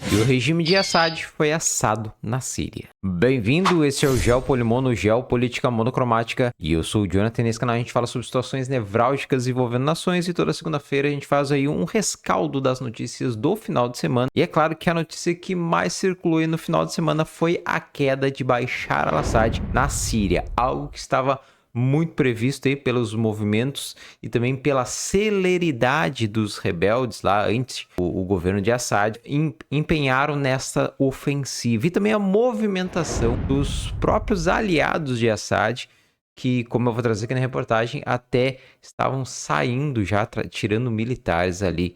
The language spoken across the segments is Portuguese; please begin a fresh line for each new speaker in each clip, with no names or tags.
E o regime de Assad foi assado na Síria. Bem-vindo, esse é o Geopolimono, Geopolítica Monocromática, e eu sou o Jonathan. Nesse canal a gente fala sobre situações nevrálgicas envolvendo nações, e toda segunda-feira a gente faz aí um rescaldo das notícias do final de semana. E é claro que a notícia que mais circulou aí no final de semana foi a queda de Bashar al-Assad na Síria, algo que estava muito previsto aí pelos movimentos e também pela celeridade dos rebeldes lá antes o governo de Assad empenharam nessa ofensiva, e também a movimentação dos próprios aliados de Assad, que, como eu vou trazer aqui na reportagem, até estavam saindo já, tirando militares ali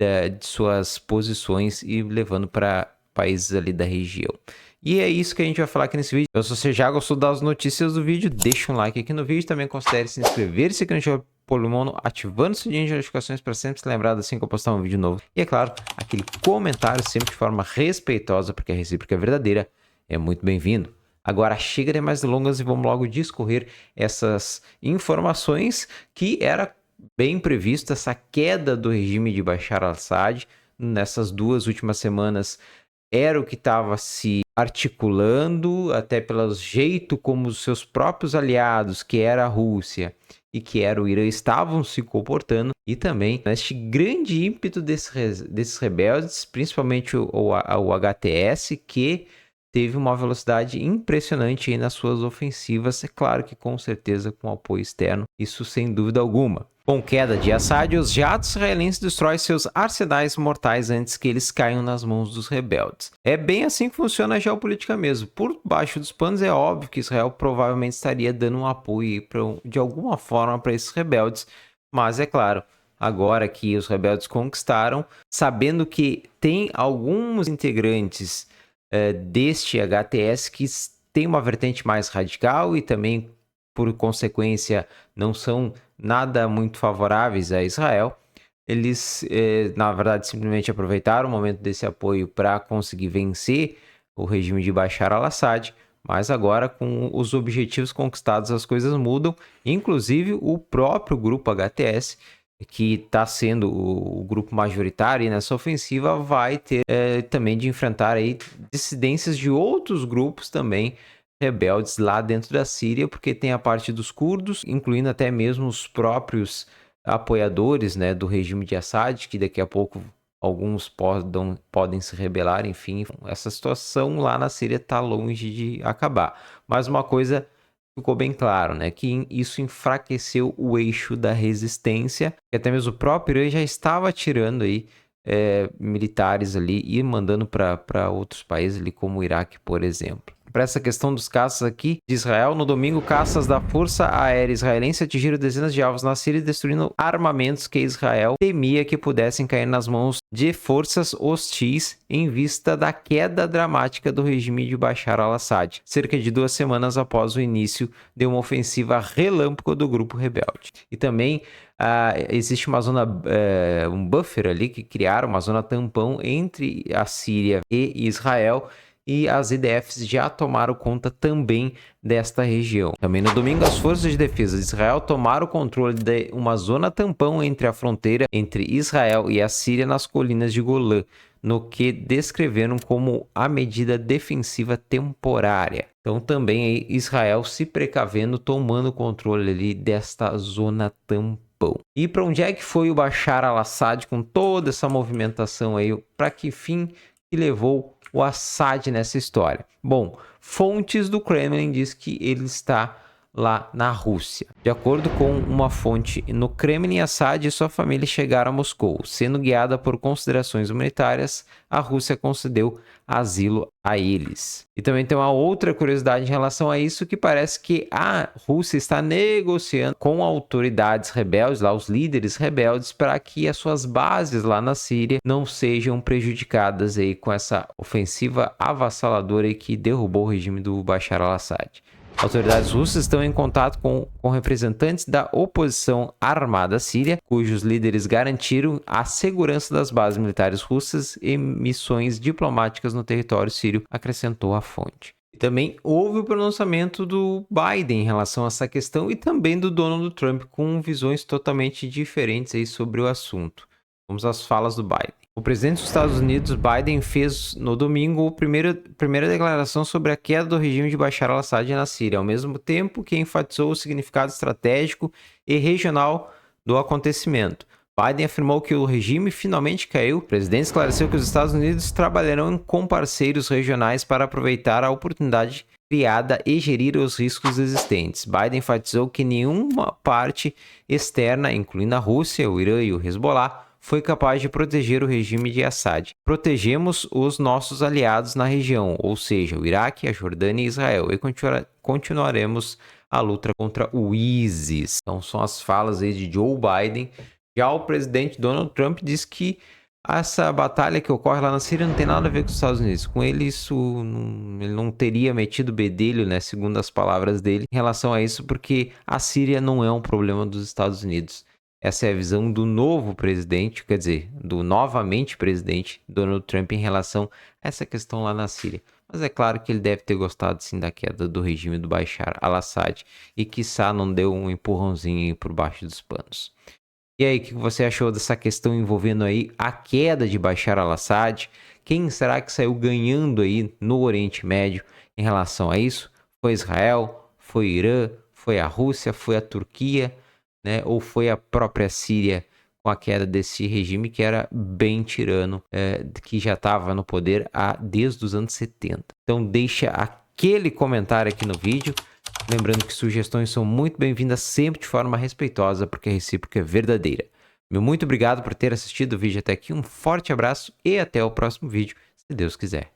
de suas posições e levando para países ali da região. E é isso que a gente vai falar aqui nesse vídeo. Então, se você já gostou das notícias do vídeo, deixa um like aqui no vídeo. Também considere se inscrever-se aqui no Geopolimono, ativando o sininho de notificações para sempre ser lembrado assim que eu postar um vídeo novo. E é claro, aquele comentário sempre de forma respeitosa, porque a recíproca é verdadeira, é muito bem-vindo. Agora chega de mais delongas e vamos logo discorrer essas informações que era bem previsto, essa queda do regime de Bashar al-Assad nessas duas últimas semanas. Era o que estava se articulando, até pelo jeito como os seus próprios aliados, que era a Rússia e que era o Irã, estavam se comportando, e também neste grande ímpeto desses rebeldes, principalmente o HTS, que teve uma velocidade impressionante aí nas suas ofensivas, é claro que com certeza com apoio externo, isso sem dúvida alguma. Com queda de Assad, os jatos israelenses destroem seus arsenais mortais antes que eles caiam nas mãos dos rebeldes. É bem assim que funciona a geopolítica mesmo. Por baixo dos panos é óbvio que Israel provavelmente estaria dando um apoio de alguma forma para esses rebeldes, mas é claro, agora que os rebeldes conquistaram, sabendo que tem alguns integrantes deste HTS que tem uma vertente mais radical e também, por consequência, não são nada muito favoráveis a Israel, eles, na verdade, simplesmente aproveitaram o momento desse apoio para conseguir vencer o regime de Bashar al-Assad, mas agora, com os objetivos conquistados, as coisas mudam. Inclusive, o próprio grupo HTS, que está sendo o grupo majoritário nessa ofensiva, vai ter também de enfrentar aí dissidências de outros grupos também rebeldes lá dentro da Síria, porque tem a parte dos curdos, incluindo até mesmo os próprios apoiadores, né, do regime de Assad, que daqui a pouco alguns podem se rebelar. Enfim, essa situação lá na Síria está longe de acabar. Mas uma coisa ficou bem claro, né, que isso enfraqueceu o eixo da resistência, e até mesmo o próprio Irã já estava tirando aí militares ali e mandando para outros países ali, como o Iraque, por exemplo. Para essa questão dos caças aqui de Israel, no domingo, caças da Força Aérea Israelense atingiram dezenas de alvos na Síria, destruindo armamentos que Israel temia que pudessem cair nas mãos de forças hostis em vista da queda dramática do regime de Bashar al-Assad, cerca de 2 semanas após o início de uma ofensiva relâmpago do grupo rebelde. E também existe uma zona, um buffer ali que criaram, uma zona tampão entre a Síria e Israel, e as IDFs já tomaram conta também desta região. Também no domingo, as forças de defesa de Israel tomaram o controle de uma zona tampão entre a fronteira entre Israel e a Síria nas colinas de Golã, no que descreveram como a medida defensiva temporária. Então também aí Israel se precavendo, tomando controle ali desta zona tampão. E para onde é que foi o Bashar al-Assad com toda essa movimentação aí? Para que fim que levou o Assad nessa história? Bom, fontes do Kremlin diz que ele está lá na Rússia. De acordo com uma fonte no Kremlin, Assad e sua família chegaram a Moscou. Sendo guiada por considerações humanitárias, a Rússia concedeu asilo a eles. E também tem uma outra curiosidade em relação a isso, que parece que a Rússia está negociando com autoridades rebeldes, lá os líderes rebeldes, para que as suas bases lá na Síria não sejam prejudicadas aí com essa ofensiva avassaladora que derrubou o regime do Bashar al-Assad. Autoridades russas estão em contato com representantes da oposição armada síria, cujos líderes garantiram a segurança das bases militares russas e missões diplomáticas no território sírio, acrescentou a fonte. E também houve o pronunciamento do Biden em relação a essa questão, e também do Donald Trump, com visões totalmente diferentes aí sobre o assunto. Vamos às falas do Biden. O presidente dos Estados Unidos, Biden, fez no domingo a primeira declaração sobre a queda do regime de Bashar al-Assad na Síria, ao mesmo tempo que enfatizou o significado estratégico e regional do acontecimento. Biden afirmou que o regime finalmente caiu. O presidente esclareceu que os Estados Unidos trabalharão com parceiros regionais para aproveitar a oportunidade criada e gerir os riscos existentes. Biden enfatizou que nenhuma parte externa, incluindo a Rússia, o Irã e o Hezbollah, foi capaz de proteger o regime de Assad. Protegemos os nossos aliados na região, ou seja, o Iraque, a Jordânia e Israel, e continuaremos a luta contra o ISIS. Então são as falas aí de Joe Biden. Já o presidente Donald Trump diz que essa batalha que ocorre lá na Síria não tem nada a ver com os Estados Unidos. Com ele, ele não teria metido bedelho, né, segundo as palavras dele, em relação a isso, porque a Síria não é um problema dos Estados Unidos. Essa é a visão do novo presidente, quer dizer, do novamente presidente Donald Trump em relação a essa questão lá na Síria. Mas é claro que ele deve ter gostado sim da queda do regime do Bashar al-Assad e quiçá não deu um empurrãozinho por baixo dos panos. E aí, o que você achou dessa questão envolvendo aí a queda de Bashar al-Assad? Quem será que saiu ganhando aí no Oriente Médio em relação a isso? Foi Israel? Foi Irã? Foi a Rússia? Foi a Turquia? Né? Ou foi a própria Síria com a queda desse regime que era bem tirano, que já estava no poder desde os anos 70. Então deixa aquele comentário aqui no vídeo. Lembrando que sugestões são muito bem-vindas sempre de forma respeitosa, porque a recíproca é verdadeira. Meu muito obrigado por ter assistido o vídeo até aqui, um forte abraço e até o próximo vídeo, se Deus quiser.